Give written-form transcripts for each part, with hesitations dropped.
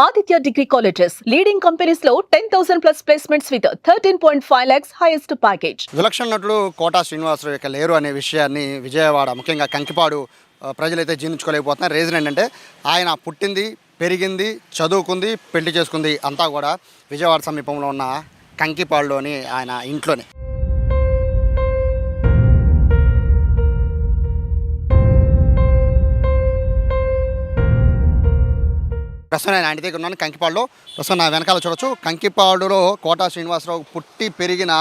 Aditya Degree Colleges, leading companies లో 10,000 plus placements with 13.5 lakhs highest package. విలక్షణ నటుడు quota Srinivasarao ఇక లేరు అనే విషయాన్ని విజయవాడ ముఖ్యంగా కంకిపాడు ప్రజలైతే జీర్ణించుకోలేకపోతున్నారు. రీజన్ ఏంటంటే ఆయన పుట్టింది, పెరిగింది, చదువుకుంది, పెళ్లి చేసుకుంది అంతా కూడా విజయవాడ సమీపంలో ఉన్న కంకిపాడులోని ఆయన ఇంట్లోనే. ప్రస్తుతం నేను ఆయన దగ్గర ఉన్నాను కంకిపాడులో. ప్రస్తుతం నా వెనకాల చూడొచ్చు, కంకిపాడులో కోటా శ్రీనివాసరావు పుట్టి పెరిగిన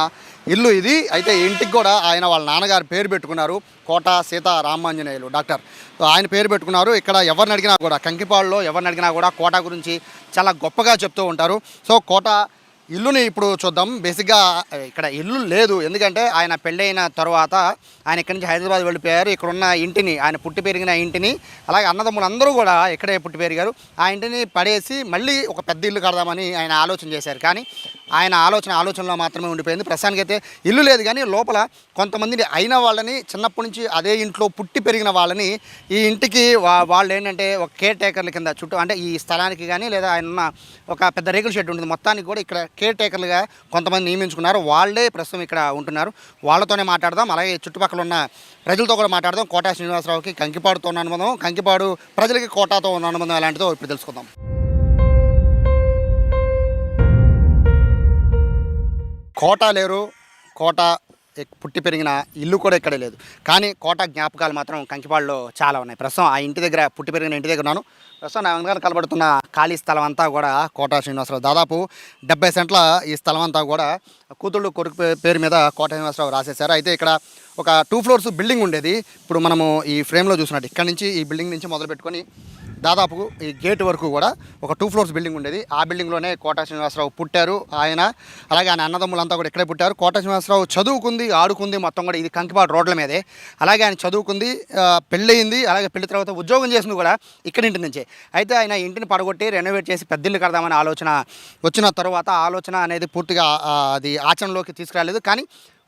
ఇల్లు ఇది. అయితే ఇంటికి కూడా ఆయన వాళ్ళ నాన్నగారు పేరు పెట్టుకున్నారు, కోటా సీతారామాంజనేయులు డాక్టర్. ఆయన పేరు పెట్టుకున్నారు. ఇక్కడ ఎవరిని అడిగినా కూడా, కంకిపాడులో ఎవరిని అడిగినా కూడా కోటా గురించి చాలా గొప్పగా చెప్తూ ఉంటారు. సో కోటా ఇల్లుని ఇప్పుడు చూద్దాం. బేసిక్గా ఇక్కడ ఇల్లు లేదు, ఎందుకంటే ఆయన పెళ్ళైన తర్వాత ఆయన ఇక్కడి నుంచి హైదరాబాద్ వెళ్ళిపోయారు. ఇక్కడ ఉన్న ఇంటిని, ఆయన పుట్టి పెరిగిన ఇంటిని, అలాగే అన్నదమ్ములు అందరూ కూడా ఇక్కడే పుట్టి పెరిగారు. ఆ ఇంటిని పడేసి మళ్ళీ ఒక పెద్ద ఇల్లు కడదామని ఆయన ఆలోచన చేశారు. కానీ ఆయన ఆలోచనలో మాత్రమే ఉండిపోయింది. ప్రస్తుతానికైతే ఇల్లు లేదు, కానీ లోపల కొంతమందిని అయిన వాళ్ళని, చిన్నప్పటి నుంచి అదే ఇంట్లో పుట్టి పెరిగిన వాళ్ళని ఈ ఇంటికి వాళ్ళు ఏంటంటే ఒక కేర్ టేకర్ల కింద చుట్టూ, అంటే ఈ స్థలానికి కానీ లేదా ఆయన ఉన్న ఒక పెద్ద రేకుల షెడ్ ఉంటుంది, మొత్తానికి కూడా ఇక్కడ కేర్ టేకర్లుగా కొంతమంది నియమించుకున్నారు. వాళ్ళే ప్రస్తుతం ఇక్కడ ఉంటున్నారు. వాళ్ళతోనే మాట్లాడదాం, అలాగే చుట్టుపక్కల ఉన్న ప్రజలతో కూడా మాట్లాడదాం. కోటా శ్రీనివాసరావుకి కంకిపాడుతో ఉన్న అనుబంధం, కంకిపాడు ప్రజలకి కోటాతో ఉన్న అనుబంధం ఎలాంటిదో ఇప్పుడు తెలుసుకుందాం. కోట లేరు, కోట పుట్టి పెరిగిన ఇల్లు కూడా ఇక్కడే లేదు, కానీ కోట జ్ఞాపకాలు మాత్రం కంకిపాడులో చాలా ఉన్నాయి. ప్రస్తుతం ఆ ఇంటి దగ్గర, పుట్టి పెరిగిన ఇంటి దగ్గర ఉన్నాను. ప్రస్తుతం నా వెనకాల కనబడుతున్న ఖాళీ స్థలం అంతా కూడా కోటా శ్రీనివాసరావు, దాదాపు 70 సెంట్ల ఈ స్థలం అంతా కూడా కూతుళ్ళు కొడుకు పేరు మీద కోటా శ్రీనివాసరావు రాసేశారు. అయితే ఇక్కడ ఒక 2 ఫ్లోర్స్ బిల్డింగ్ ఉండేది. ఇప్పుడు మనము ఈ ఫ్రేమ్లో చూసినట్టు ఇక్కడ నుంచి, ఈ బిల్డింగ్ నుంచి మొదలు పెట్టుకొని దాదాపు ఈ గేట్ వరకు కూడా ఒక 2 ఫ్లోర్స్ బిల్డింగ్ ఉండేది. ఆ బిల్డింగ్లోనే కోటా శ్రీనివాసరావు పుట్టారు. ఆయన అలాగే ఆయన అన్నదమ్ములంతా కూడా ఇక్కడే పుట్టారు. కోటా శ్రీనివాసరావు చదువుకుంది, ఆడుకుంది మొత్తం కూడా ఇది కంకిపాడు రోడ్ల మీదే. అలాగే ఆయన చదువుకుంది, పెళ్ళయింది, అలాగే పెళ్లి తర్వాత ఉద్యోగం చేసింది కూడా ఇక్కడి ఇంటి నుంచే. అయితే ఆయన ఇంటిని పడగొట్టి రెనోవేట్ చేసి పెద్దిల్లు కడదామని ఆలోచన వచ్చిన తర్వాత ఆలోచన అనేది పూర్తిగా అది ఆచరణలోకి తీసుకురాలేదు. కానీ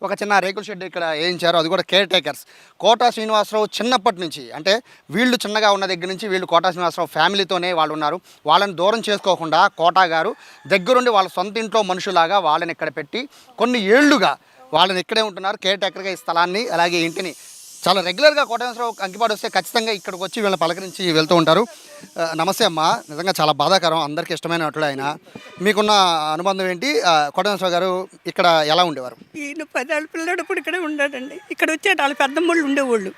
ఒక చిన్న రేకుల షెడ్ ఇక్కడ వేయించారు, అది కూడా కేర్ టేకర్స్. కోటా శ్రీనివాసరావు చిన్నప్పటి నుంచి, అంటే వీళ్ళు చిన్నగా ఉన్న దగ్గర నుంచి వీళ్ళు కోటా శ్రీనివాసరావు ఫ్యామిలీతోనే వాళ్ళు ఉన్నారు. వాళ్ళని దూరం చేసుకోకుండా కోటా గారు దగ్గరుండి వాళ్ళ సొంత ఇంట్లో మనుషులాగా వాళ్ళని ఇక్కడ పెట్టి కొన్ని ఏళ్లుగా వాళ్ళని ఇక్కడే ఉంటున్నారు. కేర్ టేకర్గా ఈ స్థలాన్ని, అలాగే ఇంటిని చాలా రెగ్యులర్గా కోటా శ్రీనివాసరావు కంకిపాడు వస్తే ఖచ్చితంగా ఇక్కడికి వచ్చి వీళ్ళని పలకరించి వెళ్తూ ఉంటారు. నమస్తే అమ్మ, నిజంగా చాలా బాధాకరం, అందరికీ ఇష్టమైన నటుడు ఆయన. మీకున్న అనుబంధం ఏంటి? కోటా శ్రీనివాసరావు గారు ఇక్కడ ఎలా ఉండేవారు? ఈయన 10 ఏళ్ళ పిల్లడప్పుడు ఇక్కడే ఉన్నాడండి. ఇక్కడ వచ్చేట వాళ్ళ పెద్దమ్మళ్ళు ఉండేవాళ్ళు.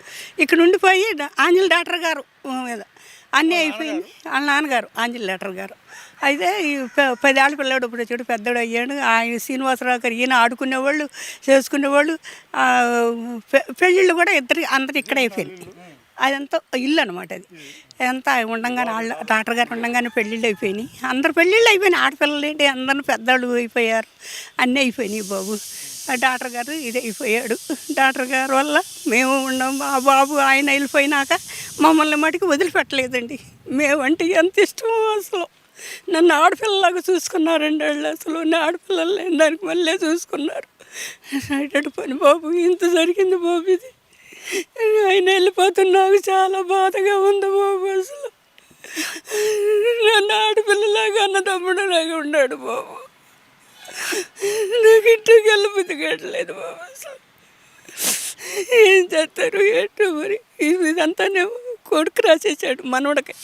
ఇక్కడ ఉండిపోయి ఆంజల్ డాక్టర్ గారు మీద అన్నీ అయిపోయింది. వాళ్ళ నాన్నగారు ఆంజల్ డాక్టర్ గారు. అయితే ఈ 10 ఏళ్ళ పిల్లడు ఇప్పుడు వచ్చాడు, పెద్దడు అయ్యాడు. ఆయన శ్రీనివాసరావు గారు ఈయన ఆడుకునేవాళ్ళు, చేసుకునేవాళ్ళు. పెళ్ళిళ్ళు కూడా అందరు ఇక్కడే అయిపోయింది. అదంతా ఇల్లు అనమాట. అది ఎంత ఉండంగానే వాళ్ళ డాక్టర్ గారు ఉండంగానే పెళ్ళిళ్ళు అయిపోయినాయి. అందరు పెళ్ళిళ్ళు అయిపోయినాయి. ఆడపిల్లలు ఏంటి అందరిని పెద్దవాళ్ళు అయిపోయారు, అన్నీ అయిపోయినాయి బాబు. డాక్టర్ గారు ఇది అయిపోయాడు. డాక్టర్ గారు వల్ల మేము ఉన్నాం. ఆ బాబు ఆయన వెళ్ళిపోయినాక మమ్మల్ని మటుకు వదిలిపెట్టలేదండి. మేమంటే ఎంత ఇష్టమో అసలు. నన్ను ఆడపిల్లలాగా చూసుకున్నారండి వాళ్ళు. అసలు నా ఆడపిల్లలు లేని దానికి మళ్ళీ చూసుకున్నారు. అటు పని బాబు, ఇంత జరిగింది బాబు. ఇది ఆయన వెళ్ళిపోతున్నాకు చాలా బాధగా ఉంది బాబు. అసలు నన్ను ఆడపిల్లలాగా అన్నదమ్ముడులాగా ఉన్నాడు బాబు. నాకు ఇంటికి వెళ్ళబుద్ధి కట్టలేదు బాబు. అసలు ఏం చేస్తారు ఏంటో మరి. ఇదంతానేమో కొడుకు రాసేసాడు, మనవడికి.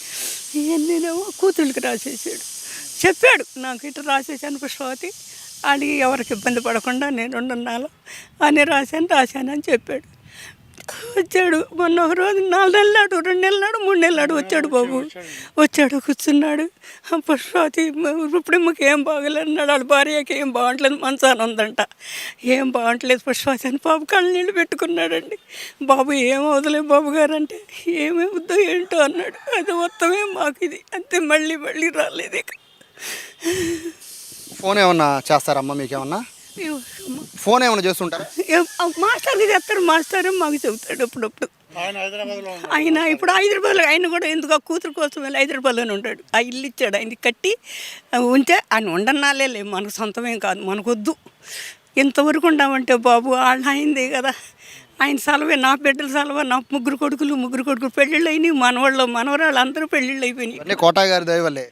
ఇవన్నీనేమో కూతుళ్ళకి రాసేసాడు. చెప్పాడు నాకు ఇట్లా రాసేసాను పుష్పవతి, అడిగి ఎవరికి ఇబ్బంది పడకుండా నేను ఉండాలి అని రాశానని చెప్పాడు. వచ్చాడు మొన్న ఒక రోజు 4 నెలలు నాడు, 2 నెలలు నాడు, 3 నెలలు నాడు వచ్చాడు బాబు. వచ్చాడు, కూర్చున్నాడు. పుష్పవతి ఇప్పుడు మాకు ఏం బాగలేన్నాడు. వాళ్ళ భార్యకి ఏం బాగుంటలేదు, మంచాన ఉందంట. ఏం బాగుంటలేదు పుష్పవతి అని బాబు కళ్ళు నీళ్ళు పెట్టుకున్నాడండి. బాబు ఏం వదలే బాబు గారు అంటే, ఏమవుద్దో ఏంటో అన్నాడు. అది మొత్తమే మాకు ఇది అంతే, మళ్ళీ రాలేదు. ఇక ఫోన్ ఏమన్నా చేస్తారమ్మా? మీకేమన్నా ఫోన్ ఏమైనా చేస్తుంటారా? మాస్టర్కి చెప్తారు, మాస్టర్ మాకు చెబుతాడు అప్పుడప్పుడు. ఆయన ఇప్పుడు హైదరాబాద్లో, ఆయన కూడా ఎందుకు కూతురు కోసం వెళ్ళి హైదరాబాద్లోనే ఉంటాడు. ఆ ఇల్లు ఇచ్చాడు, ఆయన కట్టి ఉంటే ఆయన ఉండన్నాలే, మనకు సొంతమేం కాదు, మనకొద్దు. ఇంతవరకు ఉండామంటే బాబు వాళ్ళ అయిందే కదా. ఆయన సెలవే, నా బిడ్డల సెలవు. నా 3 కొడుకులు పెళ్ళిళ్ళు అయినాయి. మనవాళ్ళు మనవరాళ్ళు అందరూ పెళ్ళిళ్ళు అయిపోయినాయి. కోటా గారి దయ వల్లే.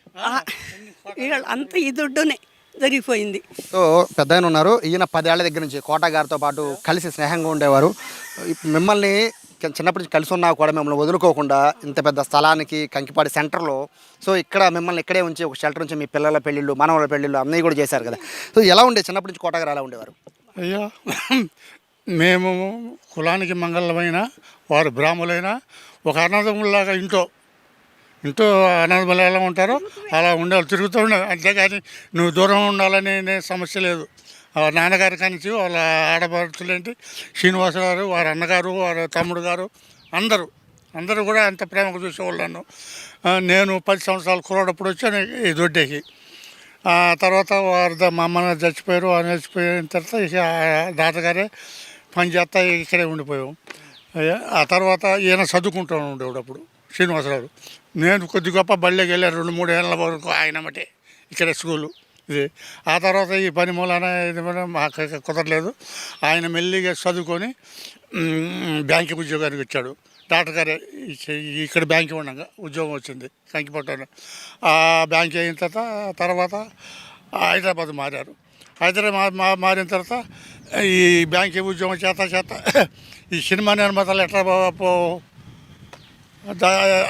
అంత ఈ దుడ్డునే జరిగిపోయింది. సో పెద్ద ఆయన ఉన్నారు, ఈయన 10 ఏళ్ల దగ్గర నుంచి కోట గారితో పాటు కలిసి స్నేహంగా ఉండేవారు. మిమ్మల్ని చిన్నప్పటి నుంచి కలిసి ఉన్నా కూడా మిమ్మల్ని వదులుకోకుండా ఇంత పెద్ద స్థలానికి కంకిపాడి సెంటర్లో, సో ఇక్కడ మిమ్మల్ని ఇక్కడే ఉంచి ఒక షెల్టర్ నుంచి మీ పిల్లల పెళ్ళిళ్ళు, మనవల పెళ్ళిళ్ళు అన్నీ కూడా చేశారు కదా. సో ఎలా ఉండే చిన్నప్పటి నుంచి కోట గారు ఎలా ఉండేవారు? అయ్యా, మేము కులానికి మంగళమైన వారు బ్రాహ్మణులైనా ఒక అన్నదమ్ములాగా ఇంట్లో అన్నదమ్ములు ఎలా ఉంటారో అలా ఉండాలి, తిరుగుతూ ఉండాలి. అంతేగాని నువ్వు దూరం ఉండాలనే సమస్య లేదు. నాన్నగారి కానించి వాళ్ళ ఆడపడుచులేంటి శ్రీనివాస గారు, వారి అన్నగారు, వారి తమ్ముడు గారు అందరూ కూడా అంత ప్రేమగా చూసేవాళ్ళు నన్ను. నేను 10 సంవత్సరాలు కురడప్పుడు వచ్చాను ఈ దొడ్డేకి. తర్వాత మా అమ్మ చచ్చిపోయారు. చచ్చిపోయిన తర్వాత ఇక తాతగారే పని చేస్తా ఇక్కడే ఉండిపోయాం. ఆ తర్వాత ఈయన చదువుకుంటూ ఉండేవాడు అప్పుడు శ్రీనివాసరావు. నేను కొద్ది గొప్ప బళ్ళకి వెళ్ళాను 2-3 ఏళ్ళ వరకు ఆయన మటే ఇక్కడ స్కూలు ఇది. ఆ తర్వాత ఈ పని మూలాన ఇది మాకు కుదరలేదు. ఆయన మెల్లిగా చదువుకొని బ్యాంకు ఉద్యోగానికి వచ్చాడు. డాక్టర్ గారే ఇక్కడ బ్యాంకు ఉండగా ఉద్యోగం వచ్చింది కంకిపట్టలో. ఆ బ్యాంక్ అయిన తర్వాత హైదరాబాద్ మారారు. హైదరాబాద్ మారిన తర్వాత ఈ బ్యాంక్ ఉద్యోగం చేత ఈ సినిమా నిర్మాతలు ఎట్లా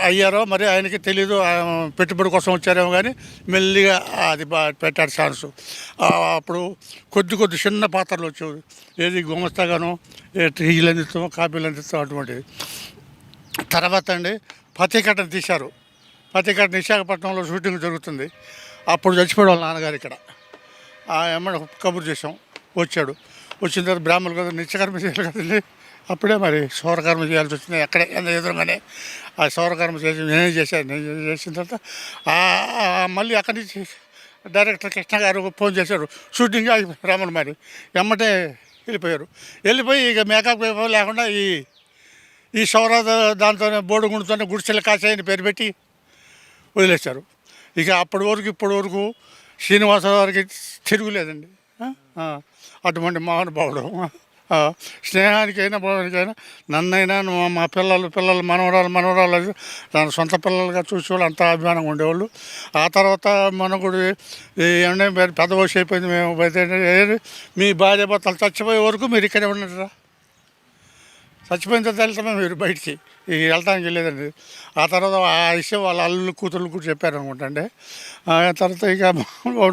అయ్యారో మరి ఆయనకి తెలీదు. పెట్టుబడి కోసం వచ్చారేమో కానీ మెల్లిగా అది పెట్టాడు ఛాన్స్. అప్పుడు కొద్ది చిన్న పాత్రలు వచ్చేవి. ఏది గుమస్తాగానో టీలు అందిస్తాం, కాపీలు అందిస్తాం అటువంటిది. తర్వాత అండి పతికట్టను తీశారు. పతికట్టను విశాఖపట్నంలో షూటింగ్ జరుగుతుంది. అప్పుడు చచ్చిపోయాడు వాళ్ళ నాన్నగారు ఇక్కడ. ఏమన్నా కబురు చేసాం, వచ్చాడు. వచ్చిన తర్వాత బ్రాహ్మణులు కదా నిత్యకర్మ చేయాలి కదండి. అప్పుడే మరి సౌరకర్మ చేయాల్సి వచ్చింది. అక్కడే ఎదురుగానే ఆ సౌరకర్మ చేసి నేనే చేసిన తర్వాత మళ్ళీ అక్కడి నుంచి డైరెక్టర్ కృష్ణ గారు ఫోన్ చేశారు. షూటింగ్ రాములు మరి ఎమ్మటే వెళ్ళిపోయి ఇక మేకప్ లేకుండా ఈ సౌర దాంతోనే బోడుగుండుతోనే గుడిసెల కాసాయని పేరు పెట్టి వదిలేశారు. ఇక అప్పటి వరకు శ్రీనివాసరావు గారికి తిరుగులేదండి. అటువంటి మహానుభావుడు. స్నేహానికైనా భోజనానికైనా నన్నైనా మా పిల్లలు మనవరాలు తన సొంత పిల్లలుగా చూసేవాళ్ళు, అంత అభిమానంగా ఉండేవాళ్ళు. ఆ తర్వాత మనకుడు ఏమన్నా పెద్ద వయసు అయిపోయింది. మేము బయట మీ భార్య భర్తలు చచ్చిపోయే వరకు మీరు ఇక్కడే ఉన్నారా? చచ్చిపోయిన తర్వాత వెళ్తామే మీరు బయటికి వెళ్తానికి వెళ్ళేదండి. ఆ తర్వాత ఆ విషయం వాళ్ళ అల్లు కూతుర్లు కూడా చెప్పారు అనుకుంటండి. తర్వాత ఇక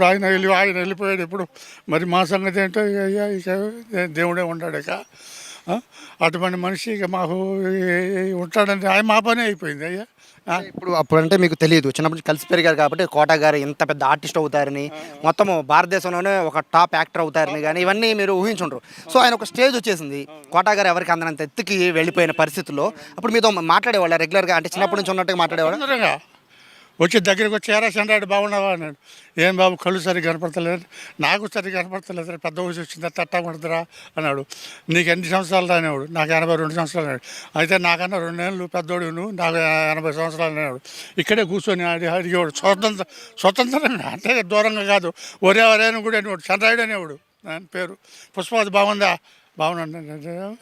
ఆయన వెళ్ళిపోయాడు. ఇప్పుడు మరి మా సంగతి ఏంటో ఇక దేవుడే ఉంటాడు. ఇక అటువంటి మనిషి ఇక మాకు ఉంటాడంటే ఆయన మా పని అయిపోయింది. అయ్యా ఇప్పుడు అప్పుడంటే మీకు తెలియదు, చిన్నప్పటి నుంచి కలిసి పెరిగారు కాబట్టి కోట గారు ఇంత పెద్ద ఆర్టిస్ట్ అవుతారని, మొత్తము భారతదేశంలోనే ఒక టాప్ యాక్టర్ అవుతారని కానీ ఇవన్నీ మీరు ఊహించుండ్రు. సో ఆయన ఒక స్టేజ్ వచ్చేసింది, కోట గారు ఎవరికి అందనంత ఎత్తుకి వెళ్ళిపోయిన పరిస్థితుల్లో అప్పుడు మీతో మాట్లాడేవాళ్ళ రెగ్యులర్గా, అంటే చిన్నప్పటి నుంచి ఉన్నట్టుగా మాట్లాడేవాళ్ళ? వచ్చి దగ్గరికి వచ్చి ఎరా చంద్రాడు బాగున్నావా అన్నాడు. ఏం బాబు కళ్ళు సరిగ్గా కనపడతలేదు, నాకు సరిగ్గా కనపడతలేదు, పెద్ద వయసు వచ్చిందా తట్టా పడుతురా అన్నాడు. నీకు ఎన్ని సంవత్సరాలు అనేవాడు. నాకు 82 సంవత్సరాలు అన్నాడు. అయితే నాకన్నా 2 ఏళ్ళు పెద్దోడు, నువ్వు నాకు 80 సంవత్సరాలు అనేవాడు. ఇక్కడే కూర్చొని అడిగేవాడు. స్వతంత్రంగా అంటే దూరంగా కాదు, ఒరేని కూడా అనేవాడు. చంద్రాయుడు అనేవాడు ఆయన పేరు. పుష్పవతి బాగుందా? బాగున్నాడు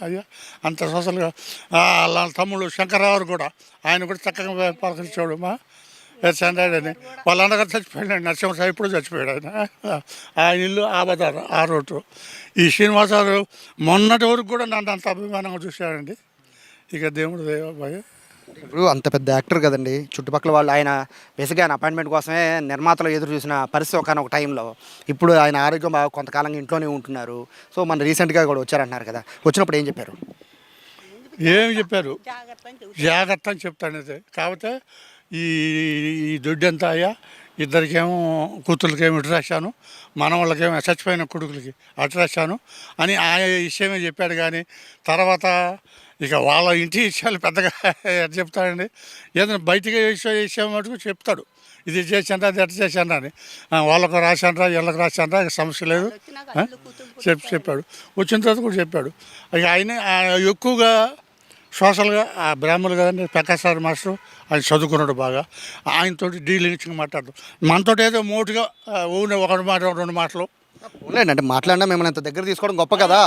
అయ్యా. అంత సోషల్గా వాళ్ళ తమ్ముడు శంకర్రావు కూడా, ఆయన కూడా చక్కగా పలకరించాడు. చంద్రాయుడు అని వాళ్ళ అన్నగారు చచ్చిపోయాడు. నరసింహరావు ఇప్పుడు చచ్చిపోయాడు. ఆయన ఇల్లు ఆబదారు ఆ రోడ్డు. ఈ శ్రీనివాసరావు మొన్నటి వరకు కూడా నన్ను అంత అభిమానంగా చూశాడండి. ఇక దేవుడు దేవాబాయ్. ఇప్పుడు అంత పెద్ద యాక్టర్ కదండి, చుట్టుపక్కల వాళ్ళు ఆయన బేసిక్గా ఆయన అపాయింట్మెంట్ కోసమే నిర్మాతలు ఎదురు చూసిన పరిస్థితి ఒక టైంలో. ఇప్పుడు ఆయన ఆరోగ్యం బాగా కొంతకాలంగా ఇంట్లోనే ఉంటున్నారు. సో మన రీసెంట్గా కూడా వచ్చారంటున్నారు కదా, వచ్చినప్పుడు ఏం చెప్పారు? ఏమి చెప్పారు? జాగ్రత్త అని చెప్తాను. అయితే కాకపోతే ఈ దొడ్డంతా అయ్యా ఇద్దరికేమో కూతుర్లకేమో ఇటు రాశాను, మనవాళ్ళకేమో చచ్చిపోయిన కొడుకులకి అటు రాశాను అని ఆ విషయమే చెప్పాడు. కానీ తర్వాత ఇక వాళ్ళ ఇంటి విషయాలు పెద్దగా చెప్తాడండి. ఏదైనా బయటికి విషయం మటుకు చెప్తాడు, ఇది చేశాను అది ఎట్లా చేశాను అని. వాళ్ళకు రాశానరా వీళ్ళకి రాశానరా సమస్య లేదు చెప్పాడు. వచ్చిన తర్వాత కూడా చెప్పాడు. ఇక ఆయన ఎక్కువగా సోషల్గా ఆ బ్రాహ్మణులు కదండి, ప్రకాశ్ మాస్టర్ ఆయన చదువుకున్నాడు బాగా. ఆయనతో డీలింగ్స్గా మాట్లాడతాం. మనతో ఏదో మోటుగా ఊనే 1 మాట 2 మాటలు ఉండండి అంటే మాట్లాడినా మిమ్మల్ని ఇంత దగ్గర తీసుకోవడం గొప్ప కదా.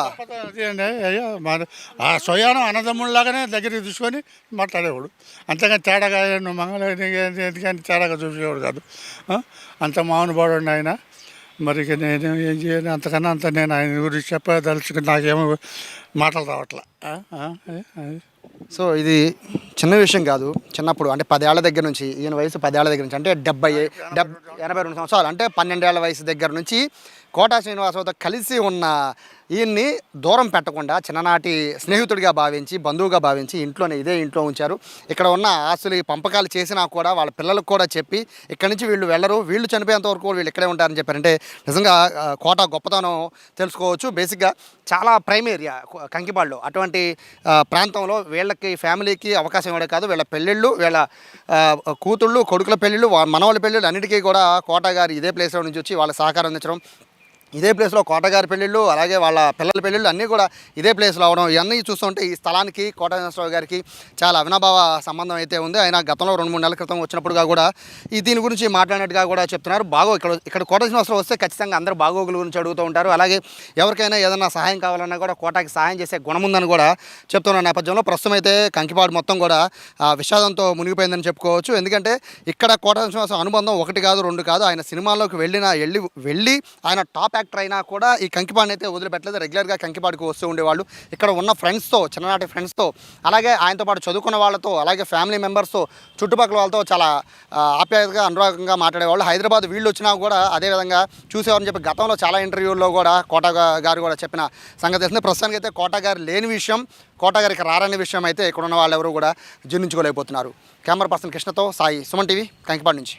అదే అండి అయ్యో మన ఆ స్వయానం అన్నదమ్ముళ్ళలాగానే దగ్గరికి తీసుకొని మాట్లాడేవాడు. అంతేగాని తేడాగా నువ్వు ఎందుకని తేడాగా చూసేవాడు కాదు. అంత మౌనపడండి ఆయన. మరి ఇక నేను ఏం చేయాలి, అంతకన్నా అంత నేను ఆయన గురించి చెప్పదలుచుకుని నాకేమో మాటలు రావట్లా. సో ఇది చిన్న విషయం కాదు. చిన్నప్పుడు అంటే 10 ఏళ్ల దగ్గర నుంచి, ఈయన వయసు 10 ఏళ్ల దగ్గర నుంచి అంటే 82 సంవత్సరాలు అంటే 12 ఏళ్ల వయసు దగ్గర నుంచి కోటా శ్రీనివాసరావుతో కలిసి ఉన్న ఈయన్ని దూరం పెట్టకుండా చిన్ననాటి స్నేహితుడిగా భావించి, బంధువుగా భావించి ఇదే ఇంట్లో ఉంచారు. ఇక్కడ ఉన్న ఆస్తులు పంపకాలు చేసినా కూడా వాళ్ళ పిల్లలకు కూడా చెప్పి ఇక్కడి నుంచి వీళ్ళు వెళ్ళరు, వీళ్ళు చనిపోయేంత వరకు వీళ్ళు ఇక్కడే ఉంటారని చెప్పారంటే నిజంగా కోట గొప్పతనం తెలుసుకోవచ్చు. బేసిక్గా చాలా ప్రైమ్ ఏరియా కంకిపాడులో. అటువంటి ప్రాంతంలో వీళ్ళకి ఫ్యామిలీకి అవకాశం ఇవ్వడే కాదు, వీళ్ళ పెళ్ళిళ్ళు, వీళ్ళ కూతుళ్ళు కొడుకుల పెళ్ళిళ్ళు, మనవాళ్ళ పెళ్ళిళ్ళు అన్నిటికీ కూడా కోట గారు ఇదే ప్లేస్లో నుంచి వచ్చి వాళ్ళ సహకారం అందించడం, ఇదే ప్లేస్లో కోటగారి పెళ్ళిళ్ళు అలాగే వాళ్ళ పిల్లల పెళ్ళిళ్ళు అన్నీ కూడా ఇదే ప్లేస్లో అవడం, ఇవన్నీ చూస్తుంటే ఈ స్థలానికి కోట శ్రీనివాసరావు గారికి చాలా అవినాభావ సంబంధం అయితే ఉంది. ఆయన గతంలో 2-3 నెలల క్రితం వచ్చినప్పుడుగా కూడా దీని గురించి మాట్లాడినట్టుగా కూడా చెప్తున్నారు. ఇక్కడ కోట శ్రీనివాసరావు వస్తే ఖచ్చితంగా అందరూ బాగోగుల గురించి అడుగుతూ ఉంటారు. అలాగే ఎవరికైనా ఏదైనా సహాయం కావాలన్నా కూడా కోటకి సహాయం చేసే గుణం ఉందని కూడా చెప్తున్న నేపథ్యంలో ప్రస్తుతం అయితే కంకిపాడు మొత్తం కూడా విషాదంతో మునిగిపోయిందని చెప్పుకోవచ్చు. ఎందుకంటే ఇక్కడ కోట శ్రీనివాసరావు అనుబంధం 1 కాదు 2 కాదు. ఆయన సినిమాల్లోకి వెళ్ళి ఆయన టాప్ యాక్టర్ అయినా కూడా ఈ కంకిపాడుని అయితే వదిలిపెట్టలేదు. రెగ్యులర్గా కంకిపాడుకు వస్తూ ఉండేవాళ్ళు. ఇక్కడ ఉన్న ఫ్రెండ్స్తో, చిన్ననాటి ఫ్రెండ్స్తో, అలాగే ఆయనతో పాటు చదువుకున్న వాళ్ళతో, అలాగే ఫ్యామిలీ మెంబర్స్తో, చుట్టుపక్కల వాళ్ళతో చాలా ఆప్యాయతగా అనురాగంగా మాట్లాడేవాళ్ళు. హైదరాబాద్ వీళ్ళు వచ్చినా కూడా అదేవిధంగా చూసేవారని చెప్పి గతంలో చాలా ఇంటర్వ్యూల్లో కూడా కోట గారు కూడా చెప్పిన సంగతి తెలిసింది. ప్రస్తుతానికి అయితే కోట గారు లేని విషయం, కోట గారికి రారనే విషయం అయితే ఇక్కడ ఉన్న వాళ్ళు ఎవరు కూడా జీర్ణించుకోలేకపోతున్నారు. కెమెరా పర్సన్ కృష్ణతో సాయి, సుమన్ టీవీ, కంకిపాడు నుంచి.